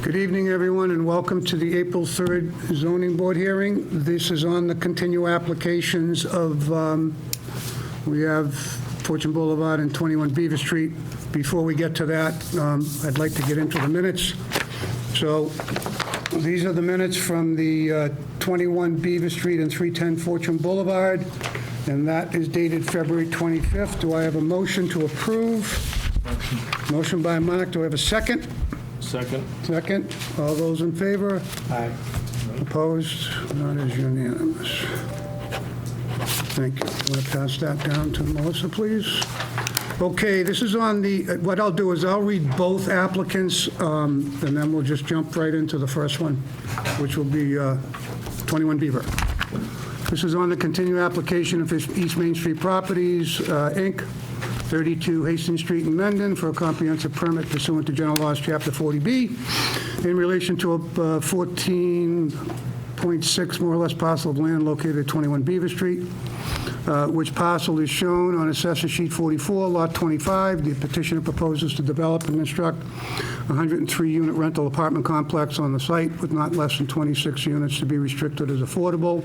Good evening, everyone, and welcome to the April 3rd zoning board hearing. This is on the continue applications of, we have Fortune Boulevard and 21 Beaver Street. Before we get to that, I'd like to get into the minutes. So these are the minutes from the 21 Beaver Street and 310 Fortune Boulevard, and that is dated February 25th. Do I have a motion to approve? Motion by Mark. Do I have a second? Second. Second. All those in favor? Aye. Opposed? That is unanimous. Thank you. Want to pass that down to Melissa, please? Okay, this is on the, what I'll do is I'll read both applicants, and then we'll just jump right into the first one, which will be 21 Beaver. This is on the continued application of East Main Street Properties, Inc., 32 Hastings Street in Mendon for a comprehensive permit pursuant to General Laws, Chapter 40B, in relation to a 14.6 more or less parcel of land located at 21 Beaver Street, which parcel is shown on Assessor Sheet 44, Lot 25. The petitioner proposes to develop and construct a 103-unit rental apartment complex on the site with not less than 26 units to be restricted as affordable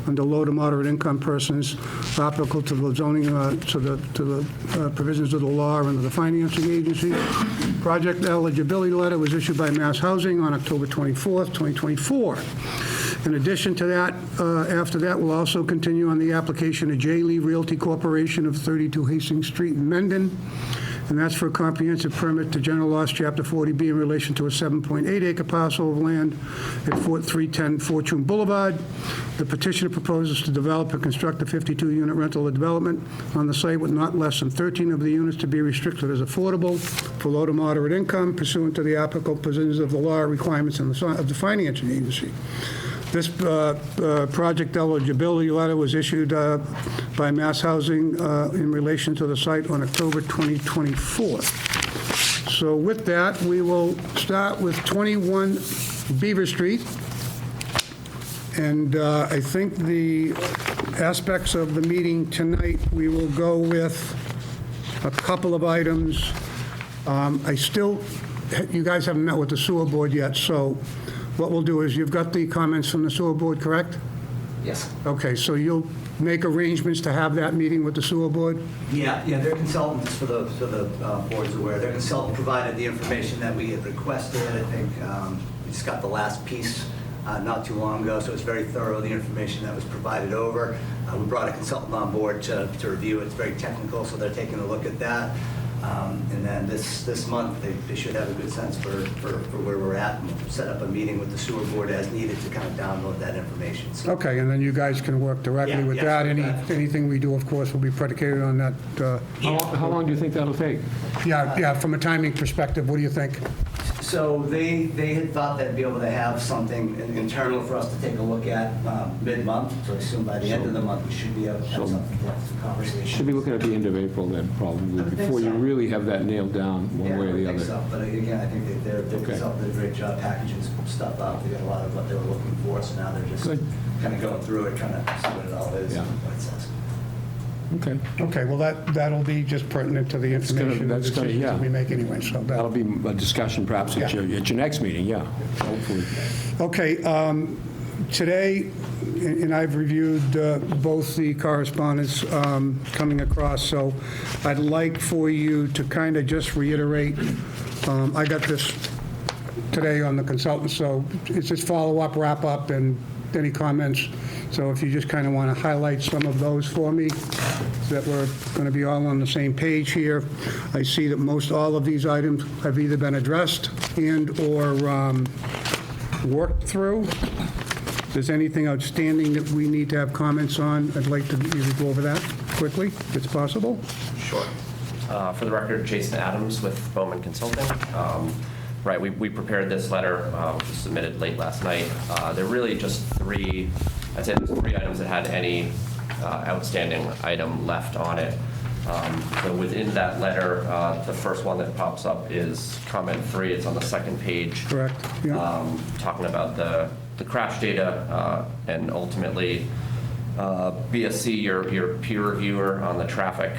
under low to moderate income persons, applicable to the zoning, to the provisions of the law under the financing agency. Project eligibility letter was issued by Mass Housing on October 24th, 2024. In addition to that, after that, we'll also continue on the application of J. Lee Realty Corporation of 32 Hastings Street in Mendon, and that's for a comprehensive permit to General Laws, Chapter 40B, in relation to a 7.8-acre parcel of land at 310 Fortune Boulevard. The petitioner proposes to develop and construct a 52-unit rental development on the site with not less than 13 of the units to be restricted as affordable for low to moderate income pursuant to the applicable provisions of the law requirements of the financing agency. This project eligibility letter was issued by Mass Housing in relation to the site on October 2024. So with that, we will start with 21 Beaver Street. And I think the aspects of the meeting tonight, we will go with a couple of items. You guys haven't met with the sewer board yet, so what we'll do is, you've got the comments from the sewer board, correct? Yes. Okay, so you'll make arrangements to have that meeting with the sewer board? Yeah, their consultant, just for the board's aware, their consultant provided the information that we had requested. I think we just got the last piece not too long ago, so it's very thorough, the information that was provided over. We brought a consultant on board to review it. It's very technical, so they're taking a look at that. And then this month, they should have a good sense for where we're at, and we'll set up a meeting with the sewer board as needed to kind of download that information. So, Okay, and then you guys can work directly with that. Anything we do, of course, will be predicated on that. How long do you think that'll take? Yeah, from a timing perspective, what do you think? So they had thought they'd be able to have something internal for us to take a look at mid-month. So I assume by the end of the month, we should be able to have something to have some conversation. Should be looking at the end of April then, probably, before you really have that nailed down one way or the other. So. But again, I think their consultant did a great job packaging some stuff up. They got a lot of what they were looking for, so now they're just kind of going through it, trying to see what it all is and what it says. Okay. Okay, well, that'll be just pertinent to the information and decisions that we make anyway, so That'll be a discussion perhaps at your next meeting, yeah, hopefully. Okay, today, and I've reviewed both the correspondence coming across, so I'd like for you to kind of just reiterate, I got this today on the consultant, so it's just follow-up, wrap-up, and any comments. So if you just kind of want to highlight some of those for me, that we're going to be all on the same page here. I see that most all of these items have either been addressed and/or worked through. If there's anything outstanding that we need to have comments on, I'd like to either go over that quickly, if it's possible. Sure. For the record, Jason Adams with Bowman Consulting. Right, we prepared this letter, which was submitted late last night. There are really just three, I'd say there's three items that had any outstanding item left on it. So within that letter, the first one that pops up is comment 3. It's on the second page. Correct. Yeah. Talking about the crash data and ultimately BSC, your peer reviewer on the traffic,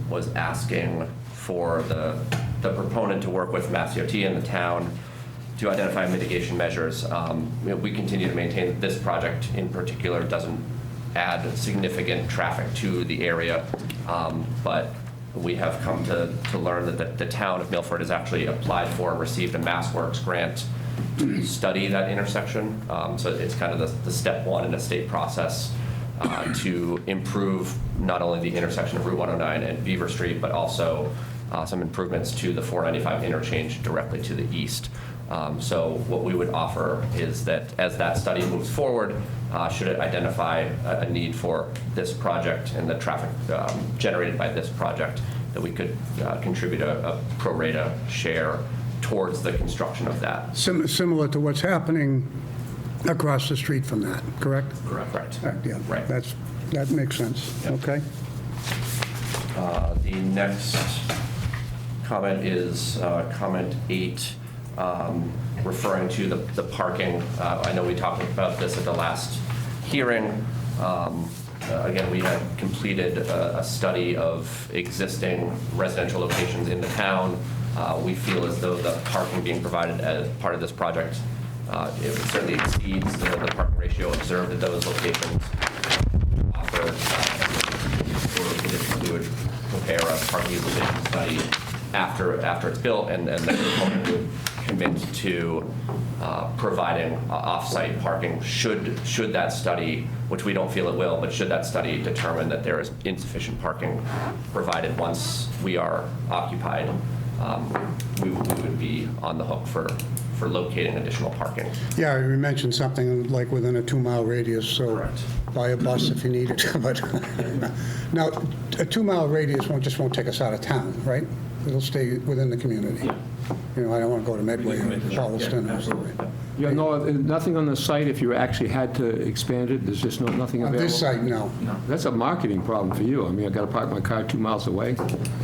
was asking for the proponent to work with Mass DOT and the town to identify mitigation measures. We continue to maintain that this project in particular doesn't add significant traffic to the area, but we have come to learn that the town of Milford has actually applied for and received a MassWorks grant to study that intersection. So it's kind of the step one in a state process to improve not only the intersection of Route 109 and Beaver Street, but also some improvements to the 495 interchange directly to the east. So what we would offer is that as that study moves forward, should it identify a need for this project and the traffic generated by this project, that we could contribute a pro rata share towards the construction of that. Similar to what's happening across the street from that, correct? Correct. Yeah, Right. that makes sense. Yep. Okay. The next comment is comment 8, referring to the parking. I know we talked about this at the last hearing. Again, we had completed a study of existing residential locations in the town. We feel as though the parking being provided as part of this project, it certainly exceeds the parking ratio observed at those locations. We would prepare a parking utilization study after it's built, and then the proponent would commit to providing off-site parking should that study, which we don't feel it will, but should that study determine that there is insufficient parking provided once we are occupied, we would be on the hook for locating additional parking. Yeah, you mentioned something like within a 2-mile radius, so Correct. buy a bus if you need it. But now, a 2-mile radius just won't take us out of town, right? It'll stay within the community. You know, I don't want to go to Medway or Charleston or something. Yeah, no, nothing on the site if you actually had to expand it? There's just nothing On available? this site, no. That's a marketing problem for you. I mean, I got to park my car 2 miles away?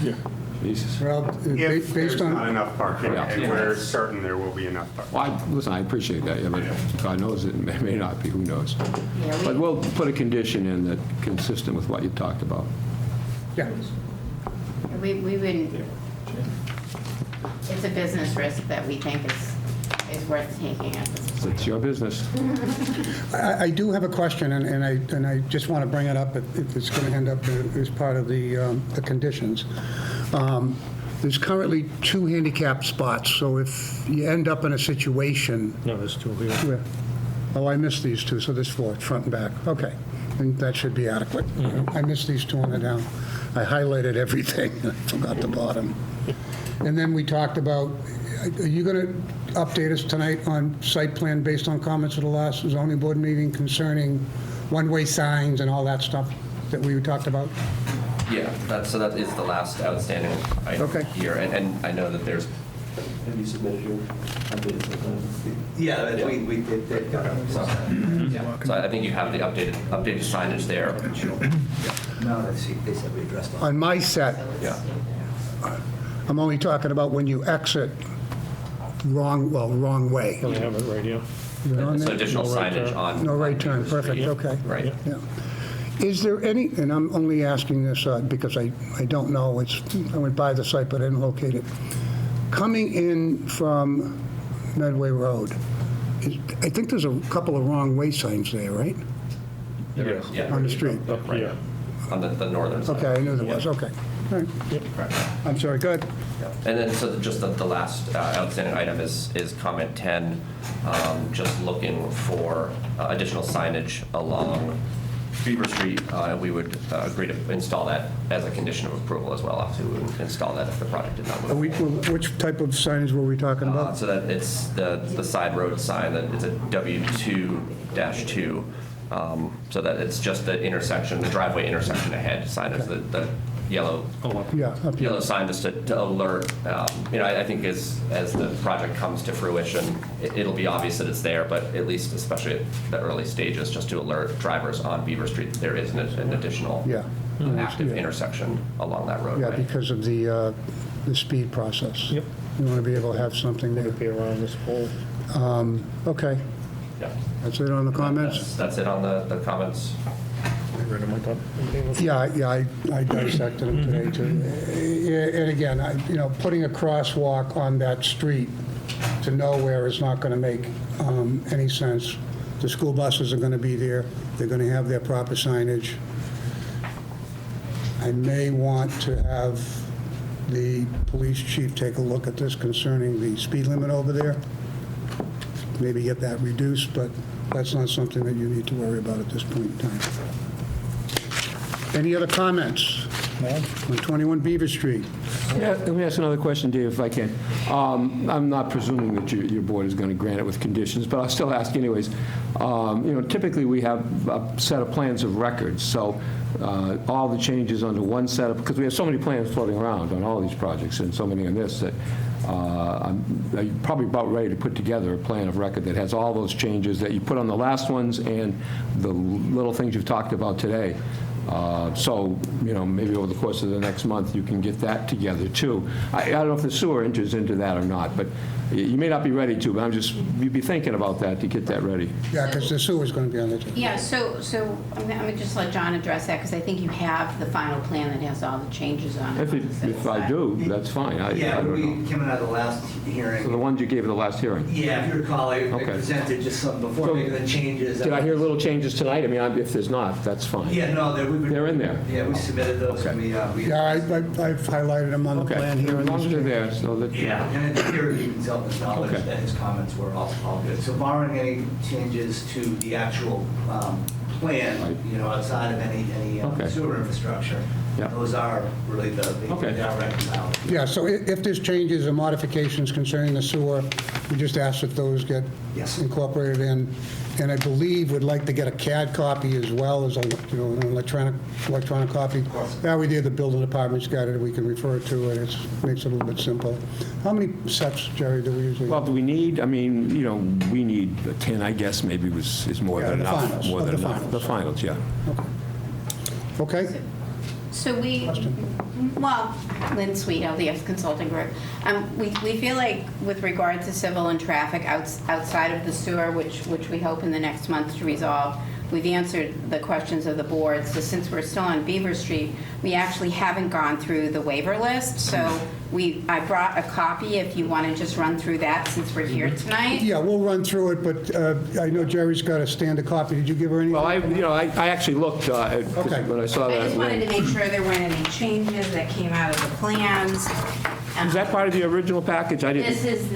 Yeah. Jesus. Well, If based there's not on, enough parking, Yeah. and we're certain there will be enough parking. Well, listen, I appreciate that, yeah, but God knows it may not be, who knows? Yeah, But we'll put a condition in that consistent with what you talked about. yeah, we wouldn't, it's a business risk that we think is worth taking at this point. It's your business. I do have a question, and I just want to bring it up if it's going to end up as part of the conditions. There's currently 2 handicap spots, so if you end up in a situation... No, there's 2 here. where- Oh, I missed these 2, so there's 4, front and back. Okay, and that should be adequate. I missed these 2 on the down. I highlighted everything, I forgot the bottom. And then we talked about, are you going to update us tonight on site plan based on comments of the last zoning board meeting concerning one-way signs and all that stuff that we talked about? Yeah, that is the last outstanding item Okay. here, and I know that there's. Have you submitted your updated plan? Yeah, we did, they've got it. Yeah. So I think you have the updated signage there. No, they said we addressed all. On my set, Yeah. I'm only talking about when you exit wrong way. They have it right here. Is it on So there? additional No right signage turn. on. No right turn, Beaver perfect, Street. okay. Right. Yeah. Is there any, and I'm only asking this because I don't know, I went by the site, but I didn't locate it. Coming in from Medway Road, I think there's a couple of wrong way signs there, right? There is, yeah. On the street? Up here. On the northern side. Okay, I knew there was, okay. All right. Correct. I'm sorry, go ahead. Yeah. And then, so just the last outstanding item is comment 10, just looking for additional signage along Beaver Street. We would agree to install that as a condition of approval as well, to install that if the project did not move. Which type of signage were we talking about? So that it's the side road sign, that it's a W2-2, so that it's just the intersection, the driveway intersection ahead sign is the yellow Yeah, up here. yellow sign, just to alert, I think as the project comes to fruition, it'll be obvious that it's there, but at least, especially at the early stages, just to alert drivers on Beaver Street that there is an additional Yeah. active Yeah. intersection along that Yeah, roadway. because of the speed process. Yep. You want to be able to have something there. It'll be around this pole. Okay, Yeah. that's it on the comments? That's it on the comments. read them, I thought. I dissected them today, too. And again, putting a crosswalk on that street to nowhere is not going to make any sense. The school buses are going to be there. They're going to have their proper signage. I may want to have the police chief take a look at this concerning the speed limit over there. Maybe get that reduced, but that's not something that you need to worry about at this point in time. Any other comments on 21 Beaver Street? Yeah, let me ask another question, Dave, if I can. I'm not presuming that your board is going to grant it with conditions, but I'll still ask anyways. Typically, we have a set of plans of records, so all the changes under one set of, because we have so many plans floating around on all these projects and so many on this, that I'm probably about ready to put together a plan of record that has all those changes that you put on the last ones and the little things you've talked about today. So, maybe over the course of the next month, you can get that together, too. I don't know if the sewer enters into that or not, but you may not be ready to, but you'd be thinking about that to get that ready. Yeah, because the sewer's going to be on the agenda. Yeah, so I'm going to just let John address that, because I think you have the final plan that has all the changes on it. If I do, that's fine. I don't know. Came out of the last hearing. So the ones you gave at the last hearing. Yeah, if you recall, I Okay. presented just some before So, making the changes. Did I hear little changes tonight? I mean, if there's not, that's fine. Yeah, no, They're in there. Yeah, we submitted those. Okay. And we Yeah, I've highlighted them on the Okay, plan here. as long as they're there, so that... Yeah, and the peer review consultant acknowledged Okay. that his comments were all good. So barring any changes to the actual plan, Right. outside of any Okay. sewer infrastructure, Yeah. those are really Okay. they are reconciled. Yeah, so if there's changes or modifications concerning the sewer, we just ask that those get Yes. incorporated in. And I believe would like to get a CAD copy as well as an electronic copy. course. That way there, the building department's got it, we can refer to it, it makes it a little bit simple. How many sets, Jerry, do we usually? Well, do we need, we need 10, I guess, maybe is more Yeah, than the enough. finals, More of than the enough. finals. The finals, yeah. Okay, So Lynn Sweet, LDS Consulting Group. We feel like with regard to civil and traffic outside of the sewer, which we hope in the next month to resolve, we've answered the questions of the board. So since we're still on Beaver Street, we actually haven't gone through the waiver list. So I brought a copy if you want to just run through that since we're here tonight. yeah, we'll run through it, but I know Jerry's got a standard copy. Did you give her any? Well, I actually looked, Okay. when I saw I that. just wanted to make sure there weren't any changes that came out of the plans. Is that part of the original package? I didn't, This is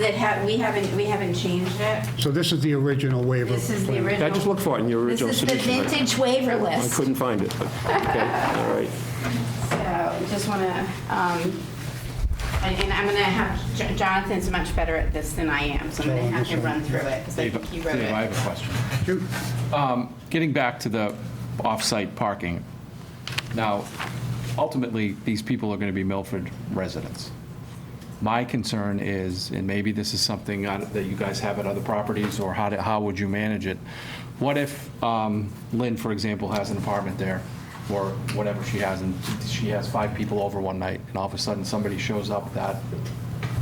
we haven't changed it. So this is the original waiver. This is the plan. original. I just looked for it in your This original is the submission. but vintage waiver I list. couldn't find it, but, okay, all right. So just want to, and I'm going to have, Jonathan's much better at this than I am, so I'm going to have him run through it, because I think he wrote Dave, I it. have a question. Shoot. Getting back to the off-site parking, now, ultimately, these people are going to be Milford residents. My concern is, and maybe this is something that you guys have at other properties, or how would you manage it? What if Lynn, for example, has an apartment there, or whatever she has, and she has 5 people over one night, and all of a sudden somebody shows up that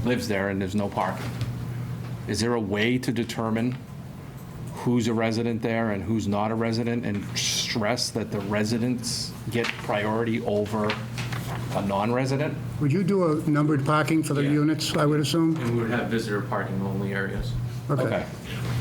lives there and there's no parking? Is there a way to determine who's a resident there and who's not a resident, and stress that the residents get priority over a non-resident? Would you do a numbered parking for the Yeah. units, I would assume? And we would have visitor parking only areas. Okay.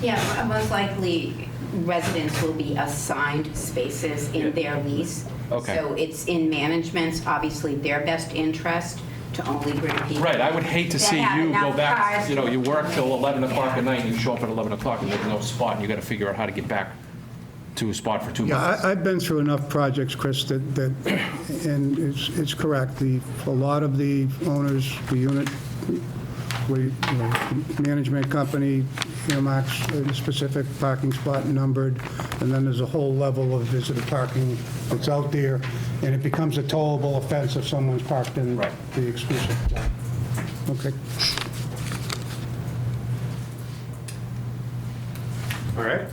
Yeah, most likely residents will be assigned spaces in their lease. Okay. So it's in management's, obviously, their best interest to only bring people. Right, I would hate to that see have you go enough back, cars you work till 11 o'clock Yeah. at night, and you show up at 11 o'clock, and there's no spot, and you got to figure out how to get back to a spot for 2 Yeah, minutes. I've been through enough projects, Chris, that and it's correct, a lot of the owners, the unit, management company earmarks a specific parking spot numbered, and then there's a whole level of visitor parking that's out there, and it becomes a towable offense if someone's parked in Right. the exclusive zone. Okay. All right.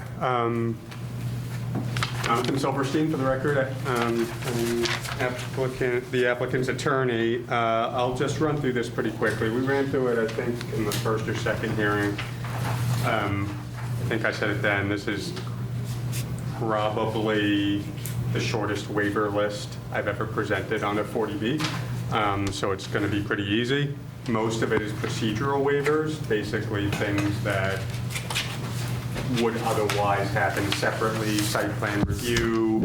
Jonathan Silverstein, for the record, I'm the applicant's attorney. I'll just run through this pretty quickly. We ran through it, I think, in the first or second hearing. I think I said it then. This is probably the shortest waiver list I've ever presented on a 40B, so it's going to be pretty easy. Most of it is procedural waivers, basically things that would otherwise happen separately, site plan review,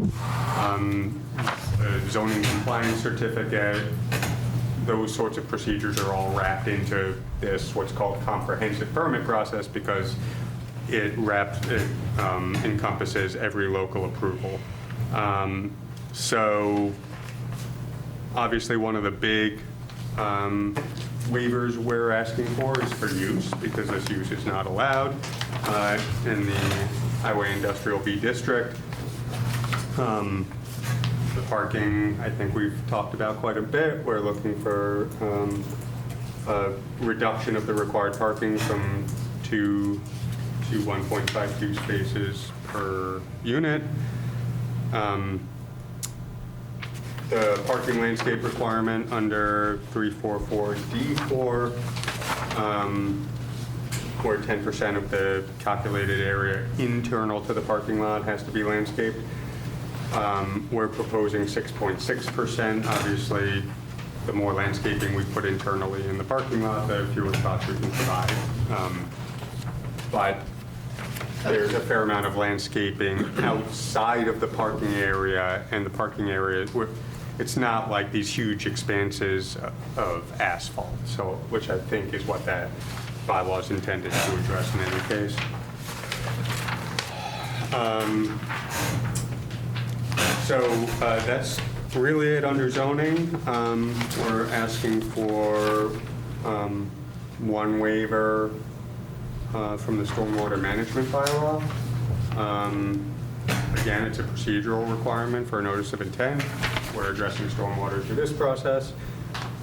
zoning compliance certificate. Those sorts of procedures are all wrapped into this, what's called comprehensive permit process, because it encompasses every local approval. So obviously one of the big waivers we're asking for is for use, because this use is not allowed in the Highway Industrial B District. The parking, I think we've talked about quite a bit. We're looking for a reduction of the required parking from 2 to 1.52 spaces per unit. The parking landscape requirement under 344D4, where 10% of the calculated area internal to the parking lot has to be landscaped. We're proposing 6.6%. Obviously, the more landscaping we put internally in the parking lot, the fewer spots we can provide. But there's a fair amount of landscaping outside of the parking area, and the parking area, it's not like these huge expanses of asphalt, so, which I think is what that bylaw is intended to address in any case. So that's really it under zoning. We're asking for one waiver from the stormwater management bylaw. Again, it's a procedural requirement for a notice of intent. We're addressing stormwater through this process.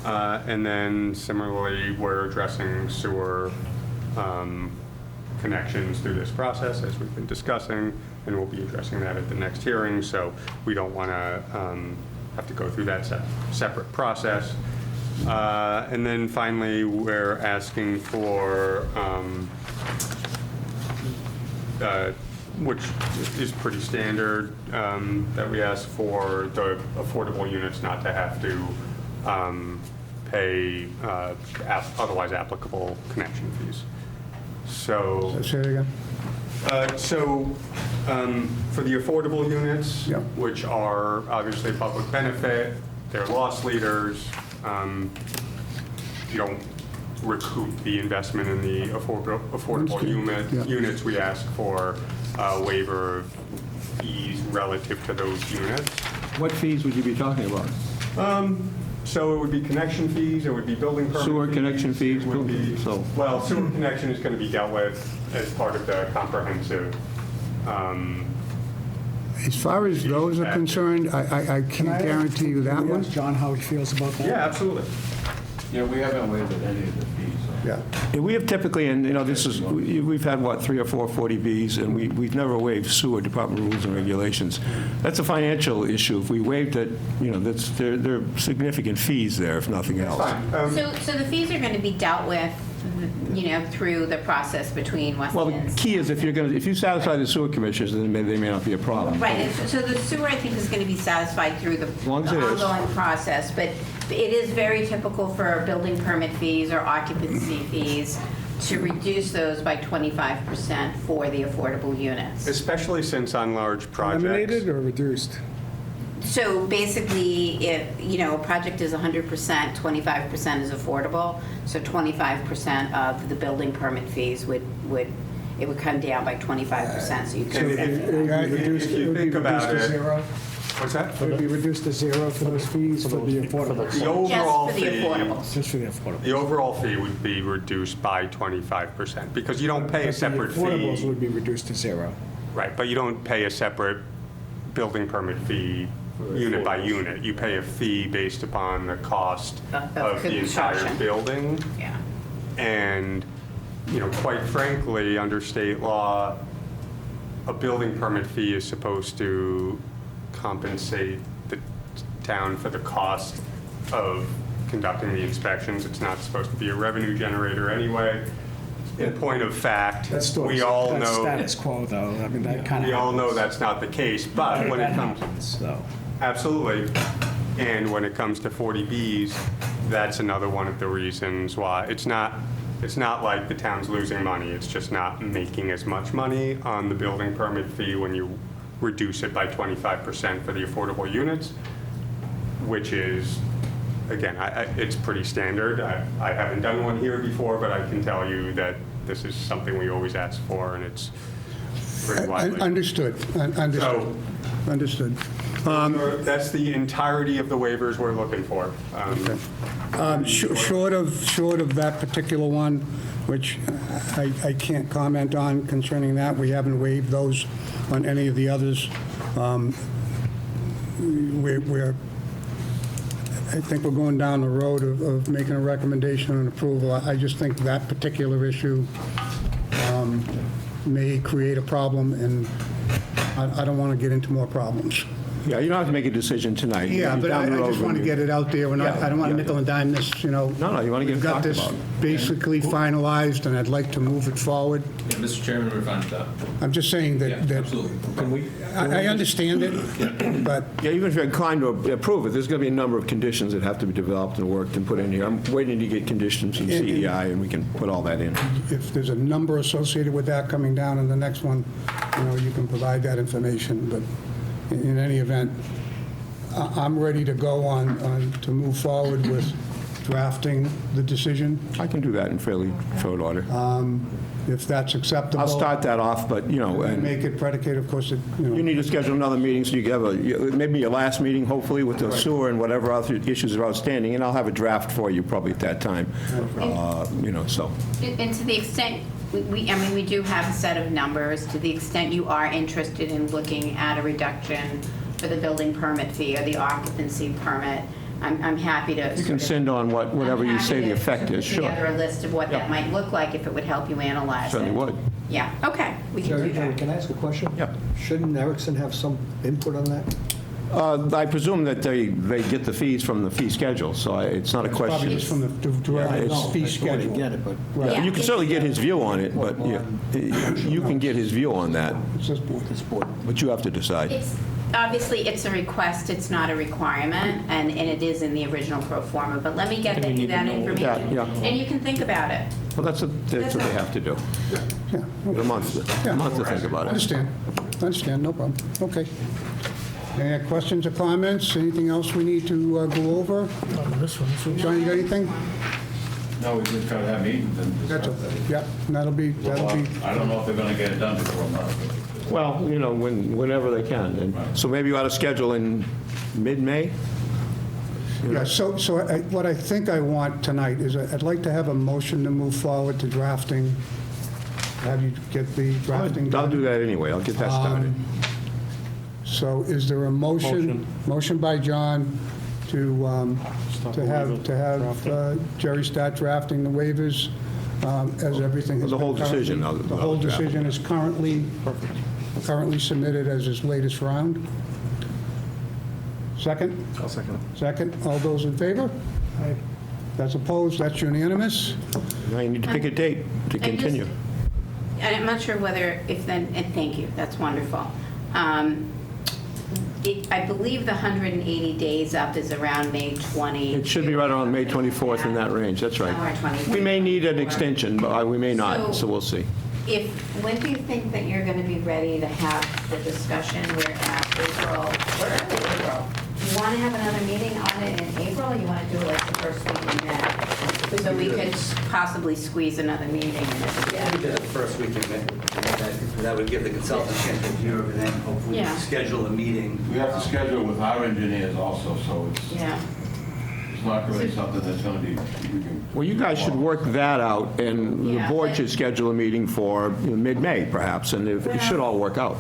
And then similarly, we're addressing sewer connections through this process, as we've been discussing, and we'll be addressing that at the next hearing, so we don't want to have to go through that separate process. And then finally, we're asking for, which is pretty standard, that we ask for the affordable units not to have to pay otherwise applicable connection fees. So, Say it again. For the affordable units, Yep. which are obviously public benefit, they're loss leaders, you don't recoup the investment in the affordable Yeah. units. We ask for a waiver of fees relative to those units. What fees would you be talking about? So it would be connection fees, it would be building permit Sewer connection fees, it would be- so- Well, sewer connection is going to be dealt with as part of the comprehensive. As far as those are concerned, I can't guarantee you that Can we one. ask John how he feels about that? Yeah, absolutely. Yeah, we haven't waived any of the fees. Yeah. Yeah, we have typically, and this is, we've had, 3 or 4 40Bs, and we've never waived sewer department rules and regulations. That's a financial issue. If we waived it, there are significant fees there, if nothing else. So the fees are going to be dealt with, through the process between Weston Well, the and... key is if you satisfy the sewer commissioners, then they may not be a problem. Right, and so the sewer, I think, is going to be satisfied through the long as it is. ongoing process, but it is very typical for building permit fees or occupancy fees to reduce those by 25% for the affordable units. Especially since on large projects. Eliminated or reduced? So basically, if, a project is 100%, 25% is affordable, so 25% of the building permit fees would come down by 25%, so you could... If you think about it. Zero? What's that? Would it be reduced to zero for those fees for the affordable? The overall Just for the fee. affordables. Just for the affordable. The overall fee would be reduced by 25%, because you don't pay a separate The affordables fee. would be reduced to zero. Right, but you don't pay a separate building permit fee unit by unit. You pay a fee based upon the cost Of of the entire construction. building. Yeah. And, quite frankly, under state law, a building permit fee is supposed to compensate the town for the cost of conducting the inspections. It's not supposed to be a revenue generator anyway. It's in point of fact, That's still, we all that's know, status quo, though. I mean, that kind of. we all know that's not the case, but when it comes, So, absolutely, and when it comes to 40Bs, that's another one of the reasons why. It's not like the town's losing money, it's just not making as much money on the building permit fee when you reduce it by 25% for the affordable units, which is, again, it's pretty standard. I haven't done one here before, but I can tell you that this is something we always ask for, and it's pretty widely. Understood, understood, understood. That's the entirety of the waivers we're looking for. Short of that particular one, which I can't comment on concerning that, we haven't waived those on any of the others. I think we're going down the road of making a recommendation and approval. I just think that particular issue may create a problem, and I don't want to get into more problems. Yeah, you don't have to make a decision tonight. Yeah, but Down the I road just want to when you- get it out there. I don't want to nickel and dime this, you know. No, you want to get it We've got talked this about. basically finalized, and I'd like to move it forward. Yeah, Mr. Chairman, we're fine with that. I'm just saying Yeah, that absolutely. I understand it, but Yeah, even if you're inclined to approve it, there's going to be a number of conditions that have to be developed and worked and put in here. I'm waiting to get conditions from CEI, and we can put all that in. if there's a number associated with that coming down in the next one, you know, you can provide that information. But in any event, I'm ready to go on to move forward with drafting the decision, I can do that in fairly short order. if that's acceptable. I'll start that off, but, you know, And and make it predicated, of course, you need to schedule another meeting so you can have maybe your last meeting, hopefully, with the sewer and whatever other issues are outstanding, and I'll have a draft for you probably at that time. You know, so. And to the extent, we do have a set of numbers. To the extent you are interested in looking at a reduction for the building permit fee or the occupancy permit, I'm happy to. You can send on whatever you say the effect is, Put sure. together a list of what that might look like if it would help you analyze it. Certainly would. Yeah, okay, we can Jerry, do that. can I ask a question? Yeah. Shouldn't Erickson have some input on that? I presume that they get the fees from the fee schedule, so it's not a Probably question. just from the it's- fee I totally schedule. get it, but Yeah, you can certainly get his view on it, but yeah, you can get his view on that, It's this board. this board. but you have to decide. Obviously, it's a request, it's not a requirement, and it is in the original pro forma, but let me get you that information. Yeah. And you can think about it. Well, that's what they have to do. Yeah, A month to think about it. understand, no problem. Okay. Any questions or comments? Anything else we need to go over? John, you got anything? No, we just gotta have meetings and That's discuss okay. that. Yeah, that'll be, I don't know if they're gonna get it done before a month. Well, you know, whenever they can. And so maybe you ought to schedule in mid-May? yeah, so what I think I want tonight is I'd like to have a motion to move forward to drafting, have you get the drafting I'll done. do that anyway. I'll get that started. So is there a motion? Motion by John to have Jerry start drafting the waivers as everything has The whole been currently- decision, I'll The whole draft. decision is currently submitted as his latest round. Second? I'll second it. Second. All those in favor? That's opposed, that's unanimous. Now you need to pick a date to And just- continue. And I'm not sure whether, if then, and thank you, that's wonderful. I believe the 180 days up is around May 20. It should be right around May 24th in that range, that's right. Somewhere 23. We may need an extension, but we may not, so we'll see. When do you think that you're going to be ready to have the discussion? We're at April, we're early April. Do you want to have another meeting on it in April, or you want to do it like the first week in May? So we could possibly squeeze another meeting in it. Yeah, we did it the first week in May. That would give the consultant a chance to review everything, hopefully Yeah. schedule a meeting. We have to schedule it with our engineers also, so Yeah. it's not really something that's gonna be, we can. Well, you guys should work that out, and the Yeah, board but- should schedule a meeting for mid-May, perhaps, and it should all work out.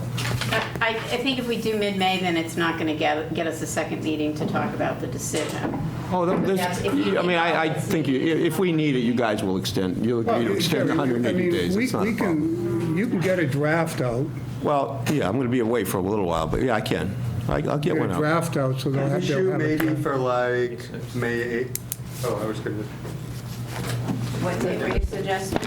I think if we do mid-May, then it's not going to get us a second meeting to talk about the decision. Oh, Yes, if you- I think if we need it, you guys will extend, you'll agree to extend 180 days. It's not a problem. You can get a draft out, Well, yeah, I'm going to be away for a little while, but yeah, I can. I'll get get one a out. draft out, so they'll have to Issue have maybe a... for like May 8th. Oh, I was going to. What date were you suggesting?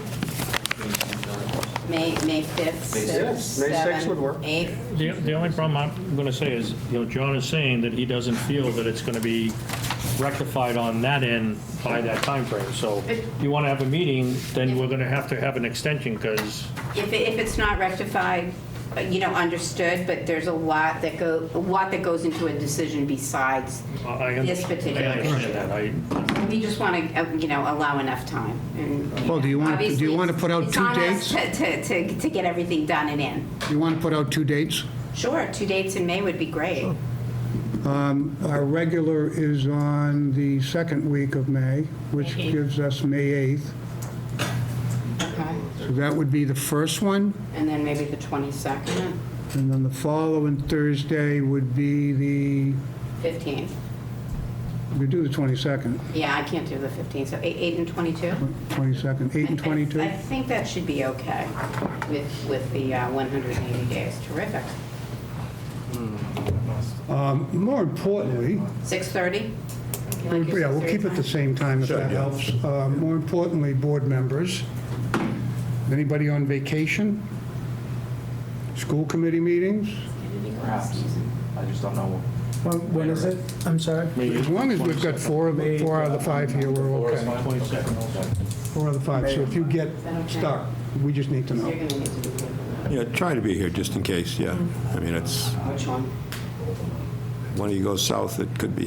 May 5th, May 6th, May 6th 7th, would work. 8th. The only problem I'm going to say is, John is saying that he doesn't feel that it's going to be rectified on that end by that timeframe. So if you want to have a meeting, then we're going to have an extension, because If it's not rectified, understood, but there's a lot that goes into a decision besides this particular issue. that. We just want to, allow enough time. And, Well, do you want obviously, to put out it's 2 on us dates? To get everything done and in. You want to put out 2 dates? Sure, 2 dates in May would be great. Our regular is on the second week of May, which May 8th. gives us May 8th. Okay. So that would be the first one, And then maybe the 22nd, and then the following Thursday would be the, 15th. we do the 22nd, Yeah, I can't do the 15th, so 8 and 22? 22nd, 8 and 22. I think that should be okay with the 180 days. Terrific. More importantly, 6:30? yeah, we'll keep it the same time if that helps. More importantly, board members, anybody on vacation? School committee meetings? Perhaps. I just don't know. When is it? I'm sorry? As long as we've got 4 out of the 5 here, we're okay. 22nd also. 4 out of the 5. So if you get stuck, we just need to know. You're going to need to be here. Yeah, try to be here just in case, yeah. I mean, it's, Which one? one of you goes south, it could be,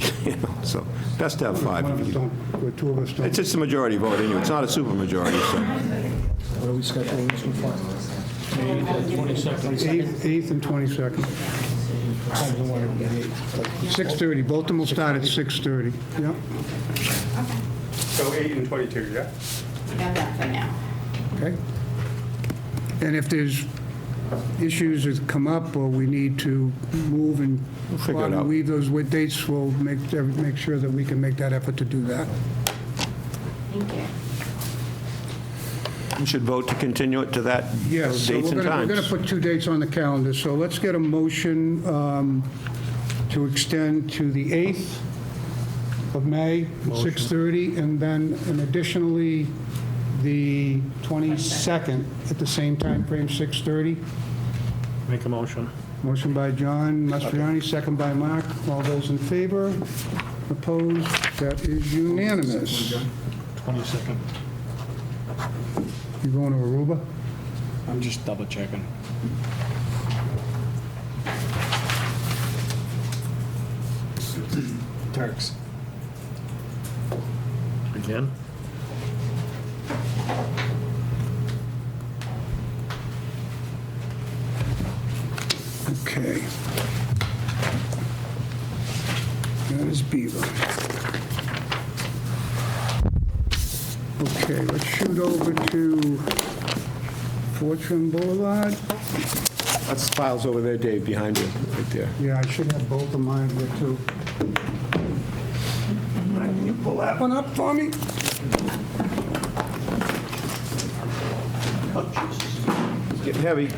so best to have 5. One of us don't, or 2 of us don't. It's just a majority vote anyway, it's not a super majority, so. What are we scheduling this one for? 22nd. 8th and 22nd. Times the one and the 8th. 6:30, both of them will start at 6:30. Yep, So 8 and 22, yeah? Got that for now. okay. And if there's issues that come up or we need to move and figure it out. leave those with dates, we'll make sure that we can make that effort to do that. Thank you. We should vote to continue it to that, Yes, those so dates and we're going to times. put 2 dates on the calendar, so let's get a motion to extend to the 8th of May, 6:30, and then additionally, the 22nd at the same time frame, 6:30. Make a motion. Motion by John Mastriani, second by Mark. All those in favor? Opposed? That is unanimous. 22nd. You going to Aruba? I'm just double checking. Turks. Again? Okay. That is Beaver. Okay, let's shoot over to Fortune Boulevard. That's the files over there, Dave, behind you, right there. Yeah, I should have both of mine here, too. Can you pull that one up for me? It's getting heavy.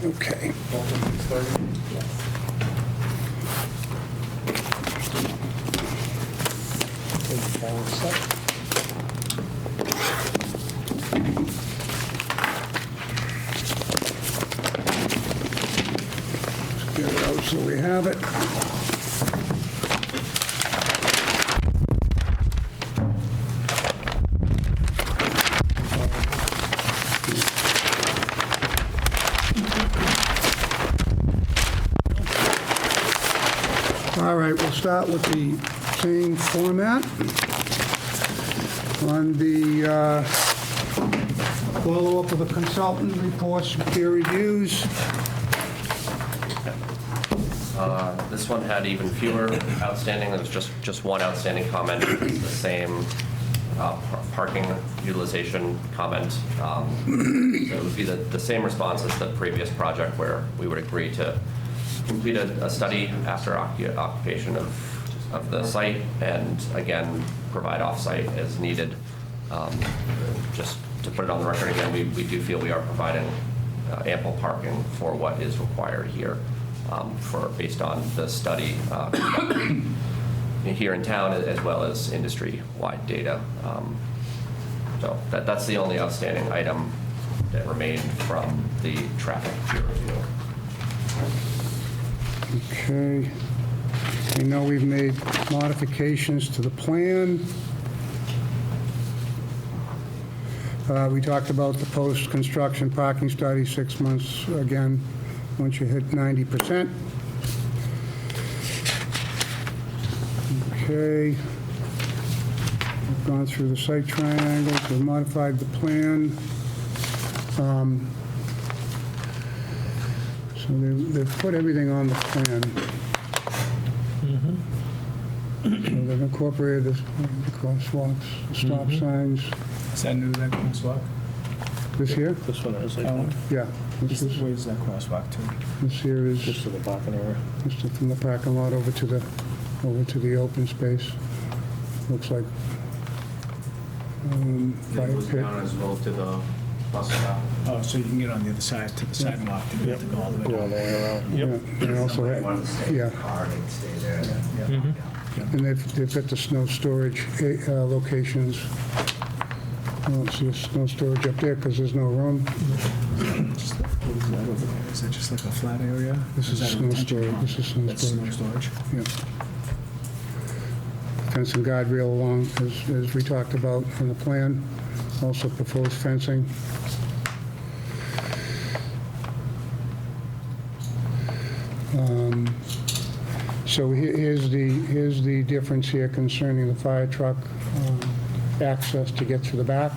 Okay. Let's get it out so we have it. All right, we'll start with the same format. On the follow-up of the consultant reports, peer reviews. This one had even fewer outstanding. There was just one outstanding comment. It's the same parking utilization comment. So it would be the same response as the previous project, where we would agree to complete a study after occupation of the site, and again, provide off-site as needed. Just to put it on the record again, we do feel we are providing ample parking for what is required here, based on the study here in town, as well as industry-wide data. So that's the only outstanding item that remained from the traffic peer review. Okay. We know we've made modifications to the plan. We talked about the post-construction parking study, 6 months, again, once you hit 90%. Okay. We've gone through the site triangles, we've modified the plan. So they've put everything on the plan. So they've incorporated the crosswalks, the stop signs. Is that new, that crosswalk? This here? This one is, I Oh, think, Yeah. This is, where's that crosswalk to? this here is just to the parking area. just from the parking lot over to the open space. Looks like fire pit. as well to the bus stop. Oh, so you can get on the other side to the sidewalk, to be able to go all the way Go all down. the way around. Yeah, Yep. and also, Somebody wanted to stay in yeah, the car, they can stay there. and they've got the snow storage locations. I don't see a snow storage up there because there's no room. What is that over there? Is that just like a flat area? This is that a snow retention storage. pond? This is snow That's snow storage. storage? Yeah. Fence and guardrail along, as we talked about in the plan. Also proposed fencing. So here's the difference here concerning the fire truck access to get to the back.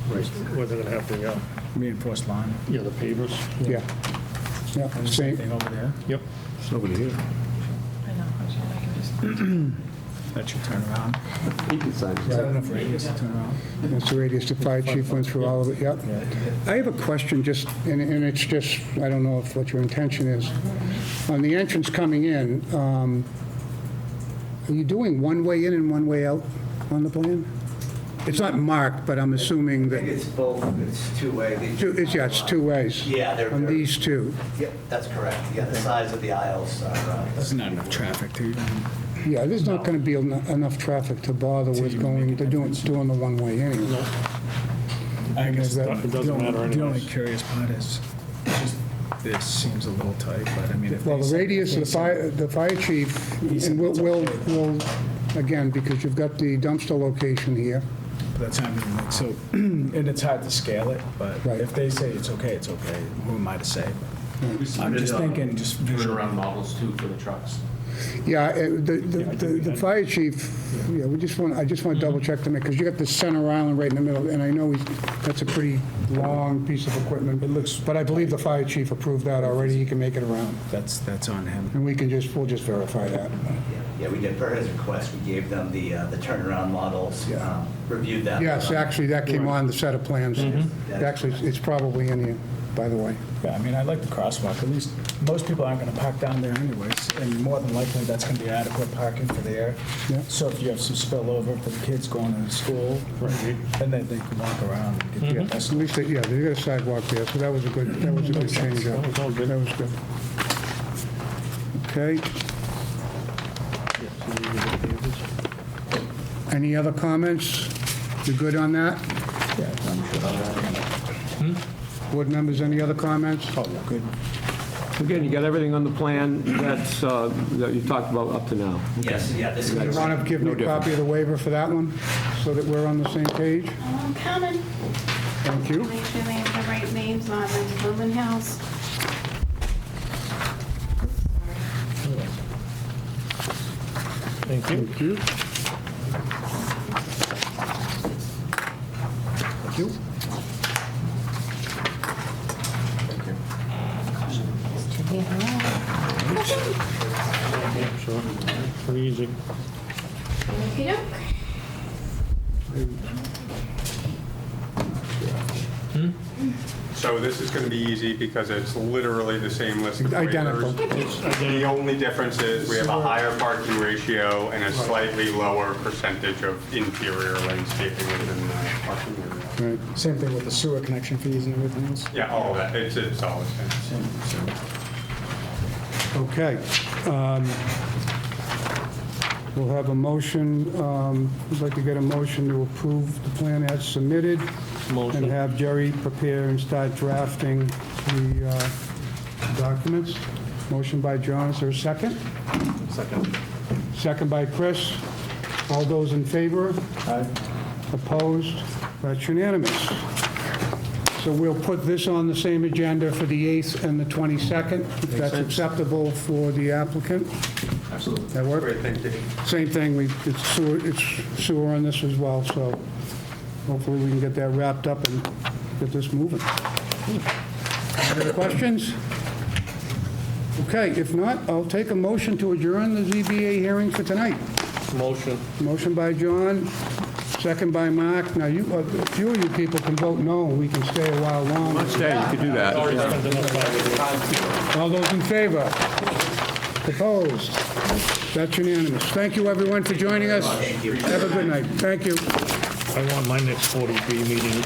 Right, where they're gonna have the, Reinforced line. yeah, the pavers. Yeah. Yeah, And the same same, thing over there? Yep. It's over here. That should turn around. Is that enough radius to turn around? that's the radius, the fire chief went through all of it, yep. I have a question, just, and it's just, I don't know if what your intention is. On the entrance coming in, are you doing one way in and one way out on the plan? It's not marked, but I'm assuming I think that, it's both, it's two-way. it's two ways. Yeah, they're. On these two. Yep, that's correct. Yeah, the size of the aisles are. There's not enough traffic to even, Yeah, there's not going to be enough traffic to bother with going, they're doing the one-way anyway. I guess that- It doesn't matter the only anyways. curious part is, just, this seems a little tight, but I mean, if Well, they the said- radius of if they the fire chief, said and it's will, okay. again, because you've got the dumpster location here. That's how I mean, like, so, and it's hard to scale it, but Right. if they say it's okay, who am I to say? I'm just thinking, just visually. Turnaround models too for the trucks. Yeah, the fire chief, yeah, I just want to double check to make, because you got the center island right in the middle, and I know that's a pretty long piece of equipment. It looks, but I believe the fire chief approved that already, he can make it around, That's on him. and we'll just verify that. Yeah, we did, per his request, we gave them the turnaround models, reviewed them. Yes, actually, that came on the set of plans. Actually, it's probably in here, by the way. Yeah, I mean, I like the crosswalk, at least, most people aren't gonna park down there anyways, and more than likely, that's gonna be adequate parking for there. Yeah. So if you have some spillover for the kids going to school, and then they can walk around and get to At their least, they got a sidewalk there, so that was a good change up. That was all good. That was good. Okay. Any other comments? You good on that? Yeah, I'm sure. Board members, any other comments? Oh, good. Again, you got everything on the plan that you talked about up to now. Yes, yeah, this You is. want to give me a copy of the waiver for that one, so that we're on the same page? I'm coming. Thank you. Make sure they have the right names on the Lumen House. Thank you. Thank you. Thank you. Sure. Pretty easy. Okey-doke. So this is going to be easy because it's literally the same list of waivers. Identical. The only difference is we have a higher parking ratio and a slightly lower percentage of interior landscaping within the parking area. Right. Same thing with the sewer connection fees and everything else. Yeah, all of that, it's all the same. Okay. We'll have a motion, we'd like to get a motion to approve the plan as submitted. Motion. And have Jerry prepare and start drafting the documents. Motion by John, is there a second? Second. Second by Chris. All those in favor? Aye. Opposed? That's unanimous. So we'll put this on the same agenda for the 8th and the 22nd, if that's acceptable for the applicant. Absolutely. That work? Great, thank you. Same thing, it's sewer on this as well, so hopefully we can get that wrapped up and get this moving. Any other questions? Okay, if not, I'll take a motion to adjourn the ZBA hearing for tonight. Motion. Motion by John, second by Mark. Now, a few of you people can vote no, we can stay a while longer. Stay, you could do that. Already spent enough time with it. All those in favor? Opposed? That's unanimous. Thank you, everyone, for joining us. Have a good night. Thank you. I want my next 40B meeting